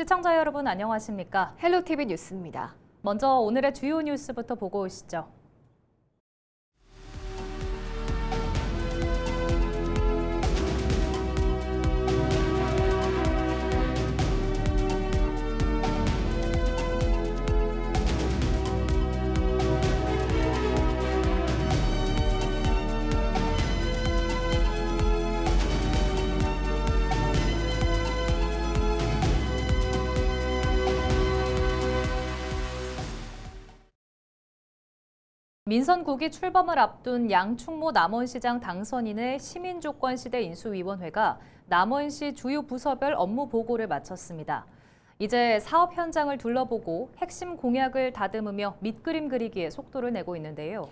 시청자 여러분 안녕하십니까? 헬로티비 뉴스입니다. 먼저 오늘의 주요 뉴스부터 보고 오시죠. 민선 9기 출범을 앞둔 양충모 남원시장 당선인의 시민조건시대 인수위원회가 남원시 주요 부서별 업무 보고를 마쳤습니다. 이제 사업 현장을 둘러보고 핵심 공약을 다듬으며 밑그림 그리기에 속도를 내고 있는데요.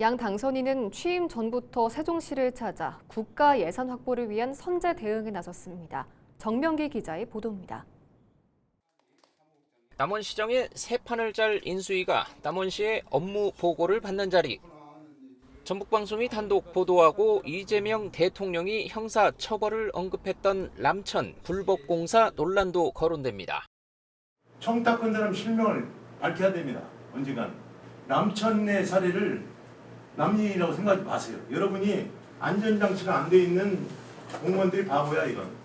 양 당선인은 취임 전부터 세종시를 찾아 국가 예산 확보를 위한 선제 대응에 나섰습니다. 정명기 기자의 보도입니다. 남원시장의 새 판을 짤 인수위가 남원시의 업무 보고를 받는 자리. 전북방송이 단독 보도하고 이재명 대통령이 형사 처벌을 언급했던 람천 불법공사 논란도 거론됩니다. 청탁한 사람 실명을 밝혀야 됩니다. 언젠간. 람천의 사례를 남일이라고 생각하지 마세요. 여러분이 안전장치가 안 돼 있는 공무원들이 바보야 이건.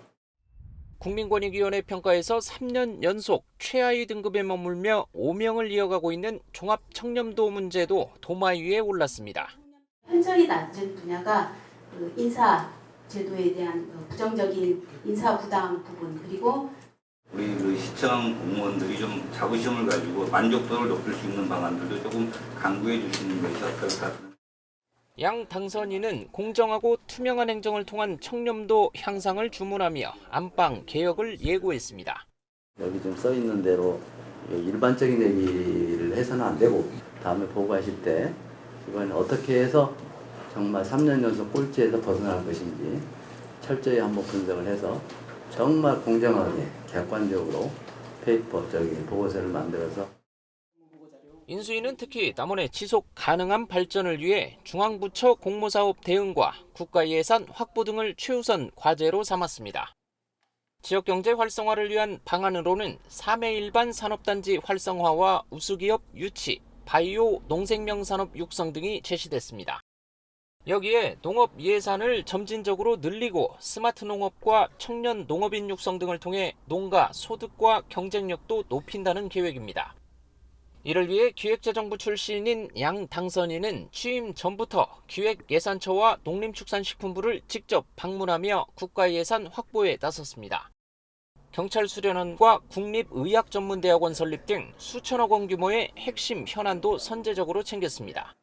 국민권익위원회 평가에서 3년 연속 최하위 등급에 머물며 오명을 이어가고 있는 종합청렴도 문제도 도마 위에 올랐습니다. 현저히 낮은 분야가 인사 제도에 대한 부정적인 인사 부당 부분, 그리고 우리 시청 공무원들이 좀 자부심을 가지고 만족도를 높일 수 있는 방안들도 조금 강구해 주시는 것이 어떨까. 양 당선인은 공정하고 투명한 행정을 통한 청렴도 향상을 주문하며 안방 개혁을 예고했습니다. 여기 좀 써 있는 대로 일반적인 얘기를 해서는 안 되고 다음에 보고하실 때 이번에 어떻게 해서 정말 3년 연속 꼴찌에서 벗어날 것인지 철저히 한번 분석을 해서 정말 공정하게 객관적으로 페이퍼적인 보고서를 만들어서 인수위는 특히 남원의 지속 가능한 발전을 위해 중앙부처 공모사업 대응과 국가예산 확보 등을 최우선 과제로 삼았습니다. 지역경제 활성화를 위한 방안으로는 3회 일반 산업단지 활성화와 우수기업 유치, 바이오 농생명 산업 육성 등이 제시됐습니다. 여기에 농업 예산을 점진적으로 늘리고 스마트 농업과 청년 농업인 육성 등을 통해 농가 소득과 경쟁력도 높인다는 계획입니다. 이를 위해 기획재정부 출신인 양 당선인은 취임 전부터 기획예산처와 농림축산식품부를 직접 방문하며 국가예산 확보에 나섰습니다. 경찰수련원과 국립의학전문대학원 설립 등 수천억 원 규모의 핵심 현안도 선제적으로 챙겼습니다.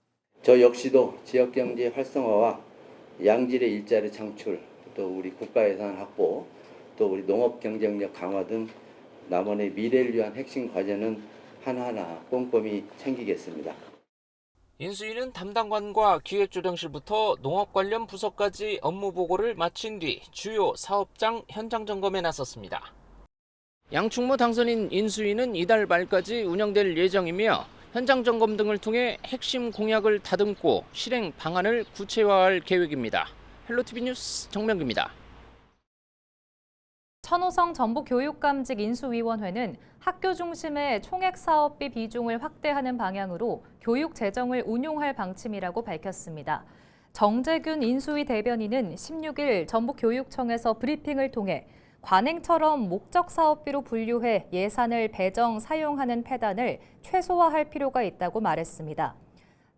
저 역시도 지역경제 활성화와 양질의 일자리 창출, 또 우리 국가예산 확보, 또 우리 농업 경쟁력 강화 등 남원의 미래를 위한 핵심 과제는 하나하나 꼼꼼히 챙기겠습니다. 인수위는 담당관과 기획조정실부터 농업 관련 부서까지 업무 보고를 마친 뒤 주요 사업장 현장 점검에 나섰습니다. 양충모 당선인 인수위는 이달 말까지 운영될 예정이며 현장 점검 등을 통해 핵심 공약을 다듬고 실행 방안을 구체화할 계획입니다. 헬로티비 뉴스 정명기입니다. 천호성 전북교육감직 인수위원회는 학교 중심의 총액 사업비 비중을 확대하는 방향으로 교육 재정을 운용할 방침이라고 밝혔습니다. 정재균 인수위 대변인은 16일 전북교육청에서 브리핑을 통해 관행처럼 목적 사업비로 분류해 예산을 배정 사용하는 폐단을 최소화할 필요가 있다고 말했습니다.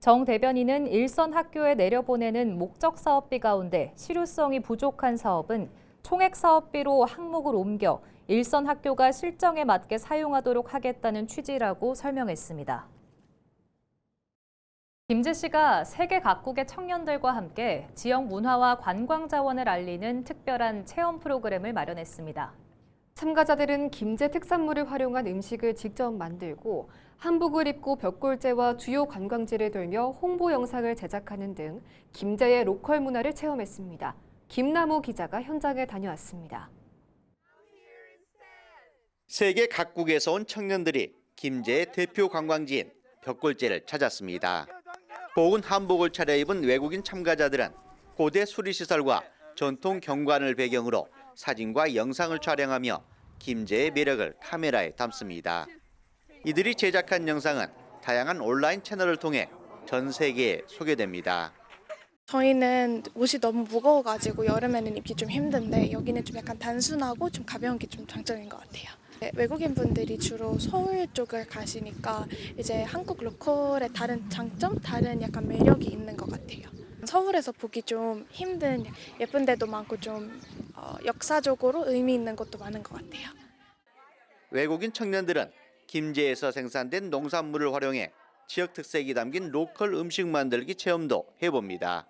정 대변인은 일선 학교에 내려보내는 목적 사업비 가운데 실효성이 부족한 사업은 총액 사업비로 항목을 옮겨 일선 학교가 실정에 맞게 사용하도록 하겠다는 취지라고 설명했습니다. 김재 씨가 세계 각국의 청년들과 함께 지역 문화와 관광 자원을 알리는 특별한 체험 프로그램을 마련했습니다. 참가자들은 김제 특산물을 활용한 음식을 직접 만들고 한복을 입고 벽골제와 주요 관광지를 돌며 홍보 영상을 제작하는 등 김제의 로컬 문화를 체험했습니다. 김남호 기자가 현장에 다녀왔습니다. 세계 각국에서 온 청년들이 김제의 대표 관광지인 벽골제를 찾았습니다. 고운 한복을 차려입은 외국인 참가자들은 고대 수리시설과 전통 경관을 배경으로 사진과 영상을 촬영하며 김제의 매력을 카메라에 담습니다. 이들이 제작한 영상은 다양한 온라인 채널을 통해 전 세계에 소개됩니다. 저희는 옷이 너무 무거워가지고 여름에는 입기 좀 힘든데 여기는 좀 약간 단순하고 좀 가벼운 게 좀 장점인 것 같아요. 외국인 분들이 주로 서울 쪽을 가시니까 이제 한국 로컬의 다른 장점, 다른 약간 매력이 있는 것 같아요. 서울에서 보기 좀 힘든 예쁜 데도 많고 좀 역사적으로 의미 있는 것도 많은 것 같아요. 외국인 청년들은 김제에서 생산된 농산물을 활용해 지역 특색이 담긴 로컬 음식 만들기 체험도 해봅니다.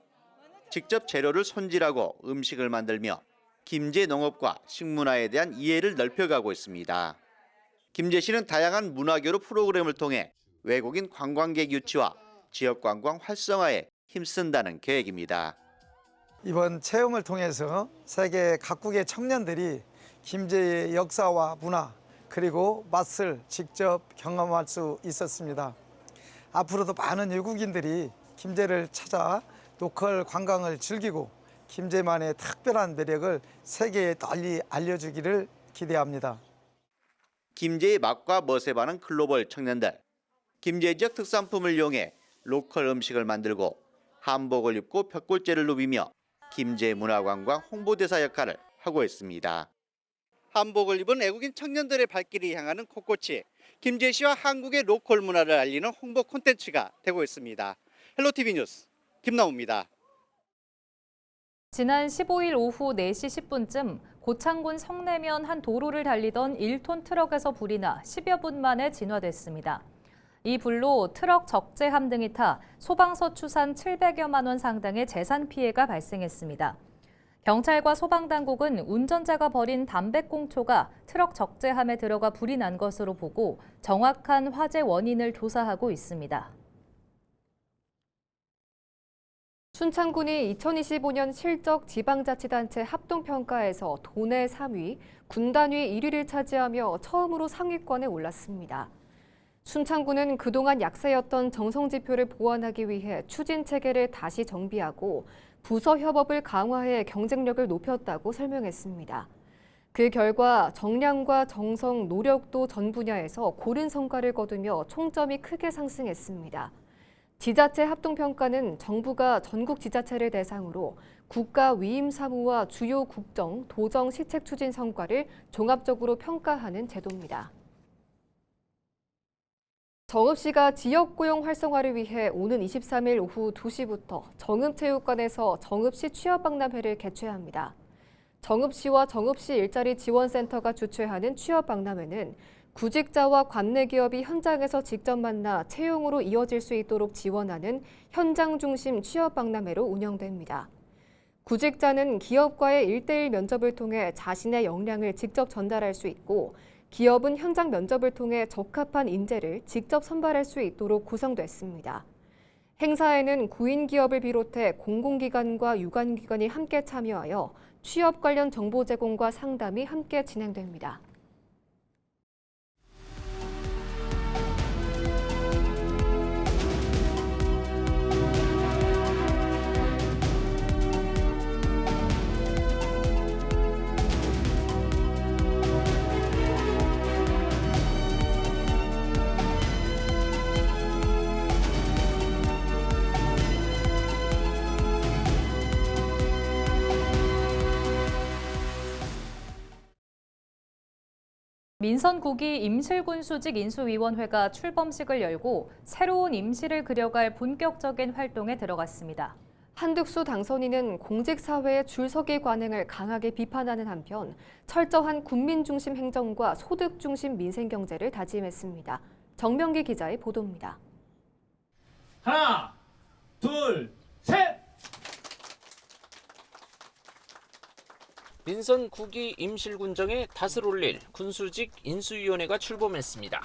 직접 재료를 손질하고 음식을 만들며 김제 농업과 식문화에 대한 이해를 넓혀가고 있습니다. 김제시는 다양한 문화교류 프로그램을 통해 외국인 관광객 유치와 지역 관광 활성화에 힘쓴다는 계획입니다. 이번 체험을 통해서 세계 각국의 청년들이 김제의 역사와 문화 그리고 맛을 직접 경험할 수 있었습니다. 앞으로도 많은 외국인들이 김제를 찾아 로컬 관광을 즐기고 김제만의 특별한 매력을 세계에 널리 알려주기를 기대합니다. 김제의 맛과 멋에 반한 글로벌 청년들. 김제 지역 특산품을 이용해 로컬 음식을 만들고 한복을 입고 벽골제를 누비며 김제 문화관광 홍보대사 역할을 하고 있습니다. 한복을 입은 외국인 청년들의 발길이 향하는 콕꽃이 김제시와 한국의 로컬 문화를 알리는 홍보 콘텐츠가 되고 있습니다. 헬로티비 뉴스 김나우입니다. 지난 15일 오후 4시 10분쯤 고창군 성내면 한 도로를 달리던 1톤 트럭에서 불이 나 10여 분 만에 진화됐습니다. 이 불로 트럭 적재함 등이 타 소방서 추산 700여만 원 상당의 재산 피해가 발생했습니다. 경찰과 소방당국은 운전자가 버린 담배꽁초가 트럭 적재함에 들어가 불이 난 것으로 보고 정확한 화재 원인을 조사하고 있습니다. 춘천군이 2025년 실적 지방자치단체 합동평가에서 도내 3위, 군단위 1위를 차지하며 처음으로 상위권에 올랐습니다. 춘천군은 그동안 약세였던 정성지표를 보완하기 위해 추진체계를 다시 정비하고 부서 협업을 강화해 경쟁력을 높였다고 설명했습니다. 그 결과 정량과 정성, 노력도 전 분야에서 고른 성과를 거두며 총점이 크게 상승했습니다. 지자체 합동평가는 정부가 전국 지자체를 대상으로 국가 위임 사무와 주요 국정, 도정 시책 추진 성과를 종합적으로 평가하는 제도입니다. 정읍시가 지역고용 활성화를 위해 오는 23일 오후 2시부터 정읍체육관에서 정읍시 취업박람회를 개최합니다. 정읍시와 정읍시 일자리 지원센터가 주최하는 취업박람회는 구직자와 관내기업이 현장에서 직접 만나 채용으로 이어질 수 있도록 지원하는 현장 중심 취업박람회로 운영됩니다. 구직자는 기업과의 1:1 면접을 통해 자신의 역량을 직접 전달할 수 있고 기업은 현장 면접을 통해 적합한 인재를 직접 선발할 수 있도록 구성됐습니다. 행사에는 구인기업을 비롯해 공공기관과 유관기관이 함께 참여하여 취업 관련 정보 제공과 상담이 함께 진행됩니다. 민선국이 임실군수직 인수위원회가 출범식을 열고 새로운 임시를 그려갈 본격적인 활동에 들어갔습니다. 한득수 당선인은 공직사회의 줄서기 관행을 강하게 비판하는 한편 철저한 국민중심 행정과 소득중심 민생경제를 다짐했습니다. 정명기 기자의 보도입니다. 하나, 둘, 셋! 민선 9기 임실군정에 닷을 올릴 군수직 인수위원회가 출범했습니다.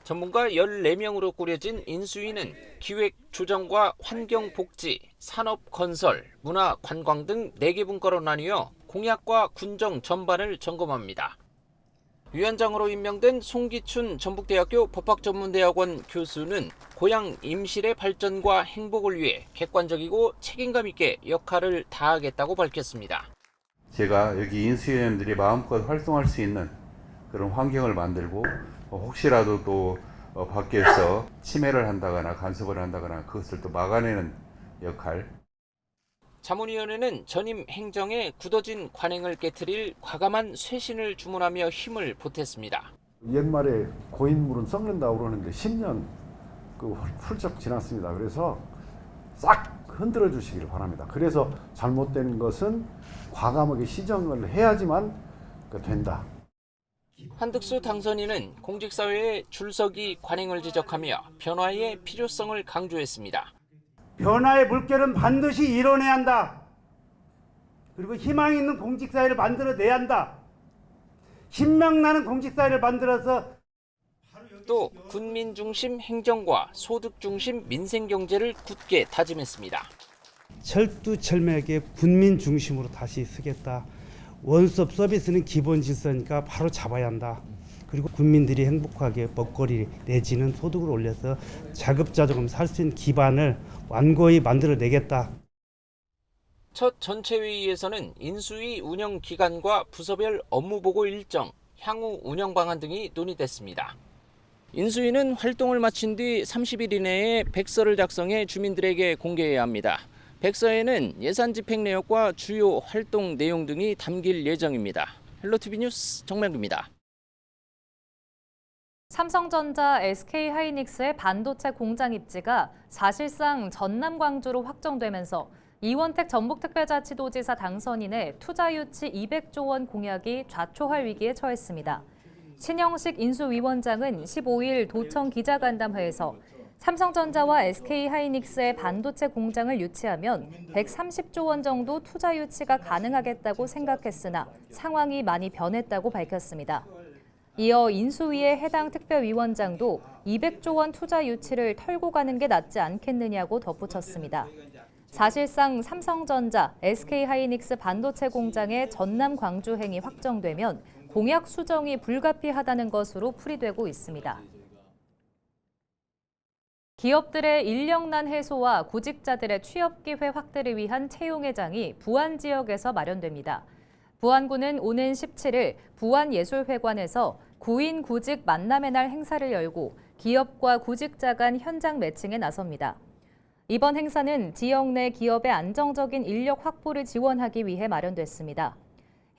전문가 14명으로 꾸려진 인수위는 기획, 조정과 환경, 복지, 산업, 건설, 문화, 관광 등 4개 분과로 나뉘어 공약과 군정 전반을 점검합니다. 위원장으로 임명된 송기춘 전북대학교 법학전문대학원 교수는 고향 임실의 발전과 행복을 위해 객관적이고 책임감 있게 역할을 다하겠다고 밝혔습니다. 제가 여기 인수위원들이 마음껏 활동할 수 있는 그런 환경을 만들고 혹시라도 또 밖에서 침해를 한다거나 간섭을 한다거나 그것을 또 막아내는 역할. 자문위원회는 전임 행정의 굳어진 관행을 깨트릴 과감한 쇄신을 주문하며 힘을 보탰습니다. 옛말에 고인물은 썩는다고 그러는데 10년 훌쩍 지났습니다. 그래서 싹 흔들어 주시길 바랍니다. 그래서 잘못된 것은 과감하게 시정을 해야지만 된다. 한득수 당선인은 공직사회의 줄서기 관행을 지적하며 변화의 필요성을 강조했습니다. 변화의 물결은 반드시 일어나야 한다. 그리고 희망 있는 공직사회를 만들어내야 한다. 신명나는 공직사회를 만들어서 또 군민 중심 행정과 소득 중심 민생 경제를 굳게 다짐했습니다. 철두철미하게 군민 중심으로 다시 쓰겠다. 원스톱 서비스는 기본 질서니까 바로 잡아야 한다. 그리고 국민들이 행복하게 먹거리 내지는 소득을 올려서 자급자족하면 살 수 있는 기반을 완고히 만들어내겠다. 첫 전체회의에서는 인수위 운영 기간과 부서별 업무보고 일정, 향후 운영 방안 등이 논의됐습니다. 인수위는 활동을 마친 뒤 30일 이내에 백서를 작성해 주민들에게 공개해야 합니다. 백서에는 예산 집행 내역과 주요 활동 내용 등이 담길 예정입니다. 헬로티비 뉴스 정명규입니다. 삼성전자, SK하이닉스의 반도체 공장 입지가 사실상 전남 광주로 확정되면서 이원택 전북특별자치도지사 당선인의 투자 유치 200조 원 공약이 좌초할 위기에 처했습니다. 신영식 인수위원장은 15일 도청 기자간담회에서 삼성전자와 SK하이닉스의 반도체 공장을 유치하면 130조 원 정도 투자 유치가 가능하겠다고 생각했으나 상황이 많이 변했다고 밝혔습니다. 이어 인수위의 해당 특별위원장도 200조 원 투자 유치를 털고 가는 게 낫지 않겠느냐고 덧붙였습니다. 사실상 삼성전자, SK하이닉스 반도체 공장의 전남 광주행이 확정되면 공약 수정이 불가피하다는 것으로 풀이되고 있습니다. 기업들의 인력난 해소와 구직자들의 취업 기회 확대를 위한 채용회장이 부안 지역에서 마련됩니다. 부안구는 오는 17일 부안예술회관에서 구인 구직 만남의 날 행사를 열고 기업과 구직자 간 현장 매칭에 나섭니다. 이번 행사는 지역 내 기업의 안정적인 인력 확보를 지원하기 위해 마련됐습니다.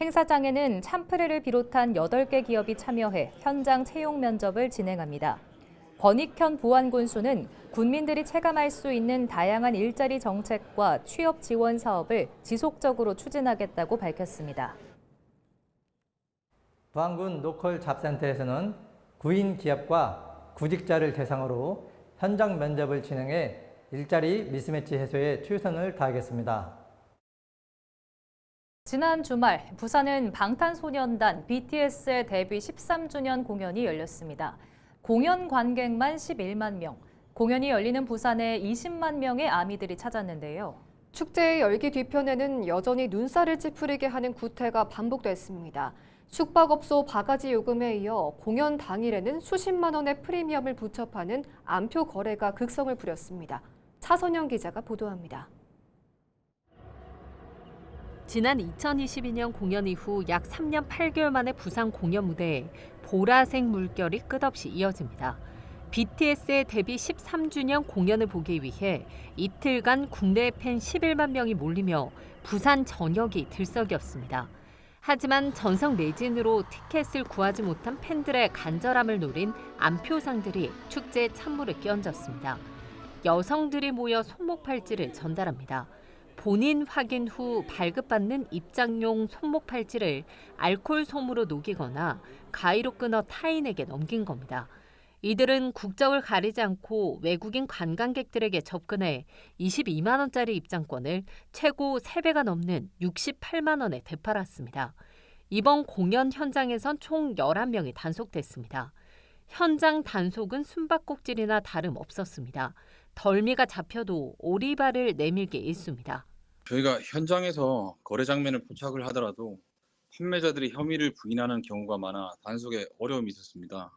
행사장에는 참프레를 비롯한 8개 기업이 참여해 현장 채용 면접을 진행합니다. 권익현 부안군수는 군민들이 체감할 수 있는 다양한 일자리 정책과 취업 지원 사업을 지속적으로 추진하겠다고 밝혔습니다. 부안군 로컬 잡센터에서는 구인 기업과 구직자를 대상으로 현장 면접을 진행해 일자리 미스매치 해소에 최선을 다하겠습니다. 지난 주말 부산은 방탄소년단 BTS의 데뷔 13주년 공연이 열렸습니다. 공연 관객만 11만 명, 공연이 열리는 부산에 20만 명의 아미들이 찾았는데요. 축제의 열기 뒤편에는 여전히 눈살을 찌푸리게 하는 구태가 반복됐습니다. 숙박업소 바가지 요금에 이어 공연 당일에는 수십만 원의 프리미엄을 붙여 파는 암표 거래가 극성을 부렸습니다. 차선영 기자가 보도합니다. 지난 2022년 공연 이후 약 3년 8개월 만에 부산 공연 무대에 보라색 물결이 끝없이 이어집니다. BTS의 데뷔 13주년 공연을 보기 위해 이틀간 국내 팬 11만 명이 몰리며 부산 전역이 들썩였습니다. 하지만 전석 매진으로 티켓을 구하지 못한 팬들의 간절함을 노린 암표상들이 축제에 찬물을 끼얹었습니다. 여성들이 모여 손목 팔찌를 전달합니다. 본인 확인 후 발급받는 입장용 손목 팔찌를 알코올 솜으로 녹이거나 가위로 끊어 타인에게 넘긴 겁니다. 이들은 국적을 가리지 않고 외국인 관광객들에게 접근해 22만 원짜리 입장권을 최고 3배가 넘는 68만 원에 되팔았습니다. 이번 공연 현장에선 총 11명이 단속됐습니다. 현장 단속은 숨바꼭질이나 다름없었습니다. 덜미가 잡혀도 오리발을 내밀게 일쑤입니다. 저희가 현장에서 거래 장면을 포착을 하더라도 판매자들이 혐의를 부인하는 경우가 많아 단속에 어려움이 있었습니다.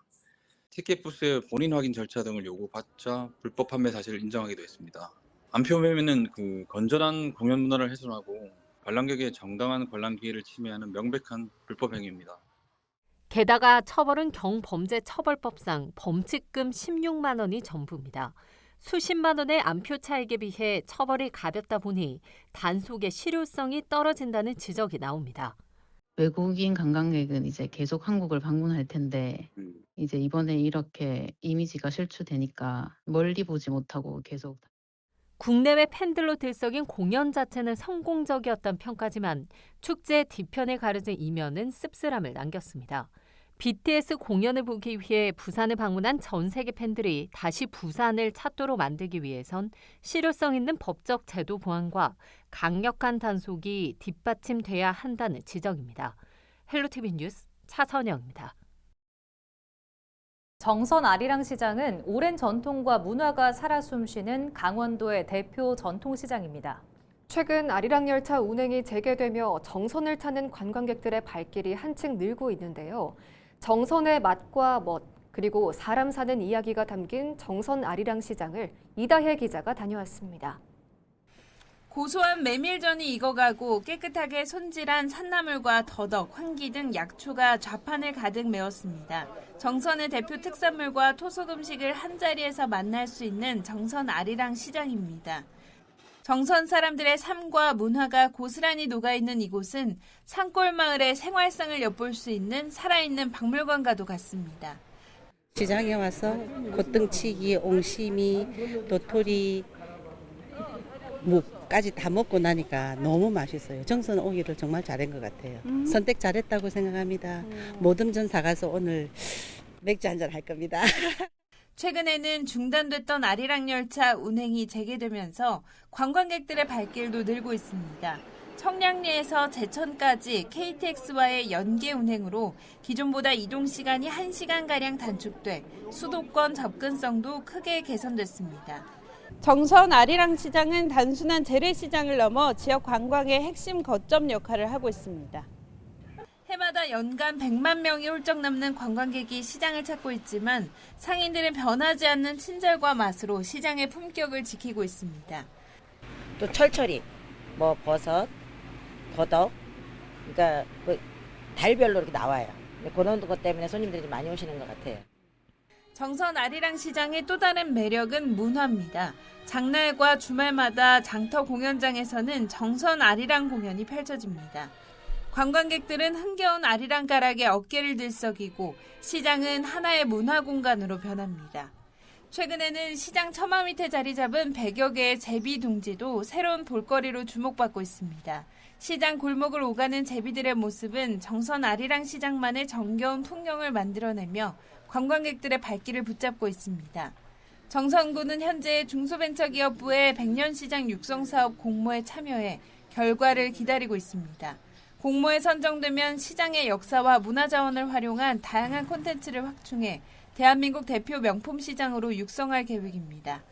티켓 부스의 본인 확인 절차 등을 요구받자 불법 판매 사실을 인정하기도 했습니다. 암표 매매는 건전한 공연 문화를 훼손하고 관람객의 정당한 관람 기회를 침해하는 명백한 불법 행위입니다. 게다가 처벌은 경범죄처벌법상 범칙금 16만 원이 전부입니다. 수십만 원의 안표 차익에 비해 처벌이 가볍다 보니 단속의 실효성이 떨어진다는 지적이 나옵니다. 외국인 관광객은 이제 계속 한국을 방문할 텐데 이제 이번에 이렇게 이미지가 실추되니까 멀리 보지 못하고 계속 국내외 팬들로 들썩인 공연 자체는 성공적이었던 평가지만 축제 뒤편에 가려진 이면은 씁쓸함을 남겼습니다. BTS 공연을 보기 위해 부산을 방문한 전 세계 팬들이 다시 부산을 찾도록 만들기 위해선 실효성 있는 법적 제도 보완과 강력한 단속이 뒷받침돼야 한다는 지적입니다. 헬로티비 뉴스 차선영입니다. 정선 아리랑 시장은 오랜 전통과 문화가 살아 숨쉬는 강원도의 대표 전통시장입니다. 최근 아리랑 열차 운행이 재개되며 정선을 찾는 관광객들의 발길이 한층 늘고 있는데요. 정선의 맛과 멋, 그리고 사람 사는 이야기가 담긴 정선 아리랑 시장을 이다혜 기자가 다녀왔습니다. 고소한 메밀전이 익어가고 깨끗하게 손질한 산나물과 더덕, 황기 등 약초가 좌판을 가득 메웠습니다. 정선의 대표 특산물과 토속 음식을 한자리에서 만날 수 있는 정선 아리랑 시장입니다. 정선 사람들의 삶과 문화가 고스란히 녹아있는 이곳은 산골 마을의 생활상을 엿볼 수 있는 살아있는 박물관과도 같습니다. 시장에 와서 곶등치기, 옹심이, 도토리, 묵까지 다 먹고 나니까 너무 맛있어요. 정선 오기를 정말 잘한 것 같아요. 선택 잘했다고 생각합니다. 모듬전 사가서 오늘 맥주 한잔 할 겁니다. 최근에는 중단됐던 아리랑 열차 운행이 재개되면서 관광객들의 발길도 늘고 있습니다. 청량리에서 제천까지 KTX와의 연계 운행으로 기존보다 이동 시간이 1시간가량 단축돼 수도권 접근성도 크게 개선됐습니다. 정선 아리랑 시장은 단순한 재래시장을 넘어 지역 관광의 핵심 거점 역할을 하고 있습니다. 해마다 연간 100만 명이 훌쩍 넘는 관광객이 시장을 찾고 있지만 상인들은 변하지 않는 친절과 맛으로 시장의 품격을 지키고 있습니다. 또 철철이, 버섯, 더덕, 그러니까 달별로 이렇게 나와요. 그런 것 때문에 손님들이 좀 많이 오시는 것 같아요. 정선 아리랑 시장의 또 다른 매력은 문화입니다. 장날과 주말마다 장터 공연장에서는 정선 아리랑 공연이 펼쳐집니다. 관광객들은 흥겨운 아리랑 가락에 어깨를 들썩이고 시장은 하나의 문화 공간으로 변합니다. 최근에는 시장 처마 밑에 자리 잡은 100여 개의 제비 둥지도 새로운 볼거리로 주목받고 있습니다. 시장 골목을 오가는 제비들의 모습은 정선 아리랑 시장만의 정겨운 풍경을 만들어내며 관광객들의 발길을 붙잡고 있습니다. 정선구는 현재 중소벤처기업부의 백년시장 육성사업 공모에 참여해 결과를 기다리고 있습니다. 공모에 선정되면 시장의 역사와 문화자원을 활용한 다양한 콘텐츠를 확충해 대한민국 대표 명품 시장으로 육성할 계획입니다.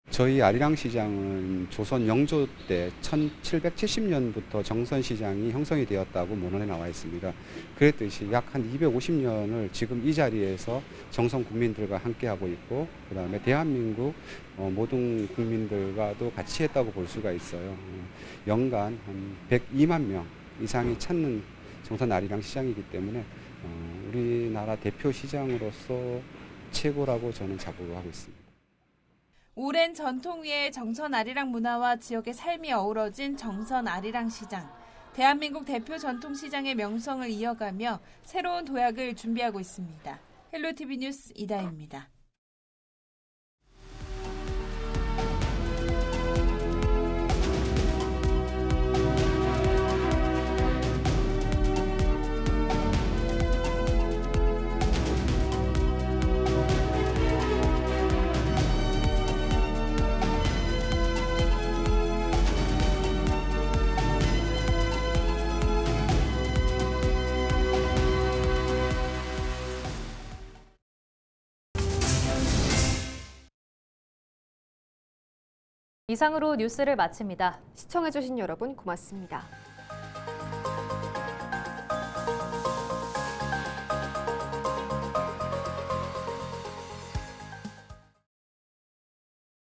저희 아리랑 시장은 조선 영조 때 1770년부터 정선 시장이 형성이 되었다고 문헌에 나와 있습니다. 그랬듯이 약 한 250년을 지금 이 자리에서 정선 국민들과 함께하고 있고 그다음에 대한민국 모든 국민들과도 같이 했다고 볼 수가 있어요. 연간 한 102만 명 이상이 찾는 정선 아리랑 시장이기 때문에 우리나라 대표 시장으로서 최고라고 저는 자부하고 있습니다. 오랜 전통 위에 정선 아리랑 문화와 지역의 삶이 어우러진 정선 아리랑 시장. 대한민국 대표 전통시장의 명성을 이어가며 새로운 도약을 준비하고 있습니다. 헬로티비 뉴스 이다혜입니다. 이상으로 뉴스를 마칩니다. 시청해주신 여러분 고맙습니다.